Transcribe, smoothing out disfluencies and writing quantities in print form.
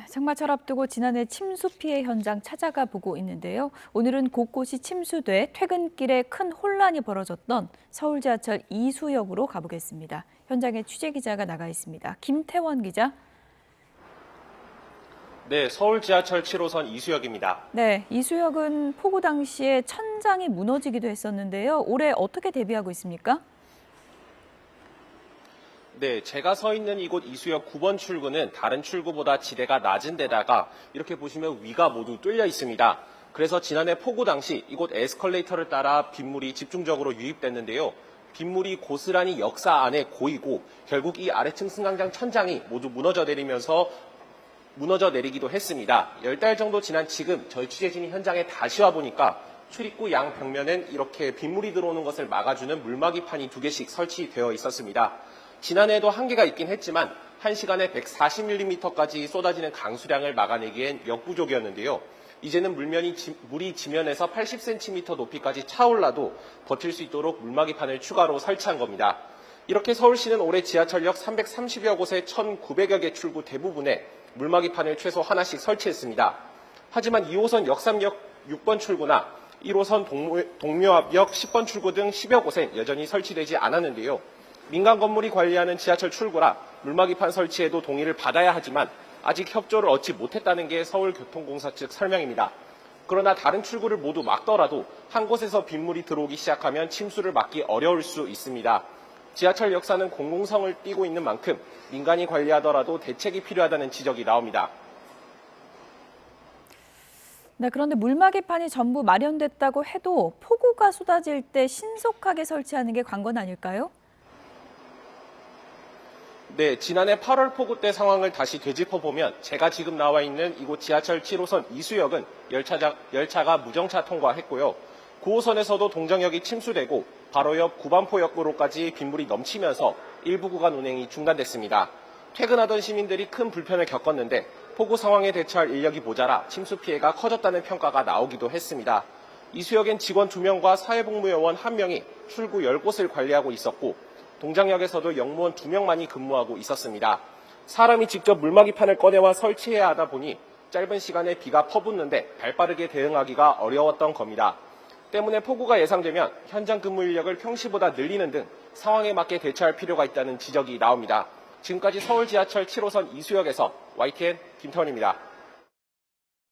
장마철 앞두고 지난해 침수 피해 현장 찾아가 보고 있는데요. 오늘은 곳곳이 침수돼 퇴근길에 큰 혼란이 벌어졌던 서울 지하철 이수역으로 가보겠습니다. 현장에 취재 기자가 나가 있습니다. 김태원 기자. 네, 서울 지하철 7호선 이수역입니다. 네, 이수역은 폭우 당시에 천장이 무너지기도 했었는데요. 올해 어떻게 대비하고 있습니까? 네, 제가 서 있는 이곳 이수역 9번 출구는 다른 출구보다 지대가 낮은 데다가 이렇게 보시면 위가 모두 뚫려 있습니다. 그래서 지난해 폭우 당시 이곳 에스컬레이터를 따라 빗물이 집중적으로 유입됐는데요. 빗물이 고스란히 역사 안에 고이고 결국 이 아래층 승강장 천장이 모두 무너져 내리기도 했습니다. 10달 정도 지난 지금 저희 취재진이 현장에 다시 와보니까 출입구 양 벽면엔 이렇게 빗물이 들어오는 것을 막아주는 물막이판이 2개씩 설치되어 있었습니다. 지난해에도 한계가 있긴 했지만 1시간에 140mm까지 쏟아지는 강수량을 막아내기엔 역부족이었는데요. 이제는 물이 지면에서 80cm 높이까지 차올라도 버틸 수 있도록 물막이판을 추가로 설치한 겁니다. 이렇게 서울시는 올해 지하철역 330여 곳의 1,900여 개 출구 대부분에 물막이판을 최소 하나씩 설치했습니다. 하지만 2호선 역삼역 6번 출구나 1호선 동묘앞역 10번 출구 등 10여 곳엔 여전히 설치되지 않았는데요. 민간 건물이 관리하는 지하철 출구라 물막이판 설치에도 동의를 받아야 하지만 아직 협조를 얻지 못했다는 게 서울교통공사 측 설명입니다. 그러나 다른 출구를 모두 막더라도 한 곳에서 빗물이 들어오기 시작하면 침수를 막기 어려울 수 있습니다. 지하철 역사는 공공성을 띠고 있는 만큼 민간이 관리하더라도 대책이 필요하다는 지적이 나옵니다. 네, 그런데 물막이판이 전부 마련됐다고 해도 폭우가 쏟아질 때 신속하게 설치하는 게 관건 아닐까요? 네, 지난해 8월 폭우 때 상황을 다시 되짚어보면 제가 지금 나와 있는 이곳 지하철 7호선 이수역은 열차가 무정차 통과했고요. 9호선에서도 동정역이 침수되고 바로 옆 구반포역으로까지 빗물이 넘치면서 일부 구간 운행이 중단됐습니다. 퇴근하던 시민들이 큰 불편을 겪었는데 폭우 상황에 대처할 인력이 모자라 침수 피해가 커졌다는 평가가 나오기도 했습니다. 이수역엔 직원 2명과 사회복무요원 1명이 출구 10곳을 관리하고 있었고 동장역에서도 영무원 2명만이 근무하고 있었습니다. 사람이 직접 물막이판을 꺼내와 설치해야 하다 보니 짧은 시간에 비가 퍼붓는데 발빠르게 대응하기가 어려웠던 겁니다. 때문에 폭우가 예상되면 현장 근무 인력을 평시보다 늘리는 등 상황에 맞게 대처할 필요가 있다는 지적이 나옵니다. 지금까지 서울 지하철 7호선 이수역에서 YTN 김태원입니다.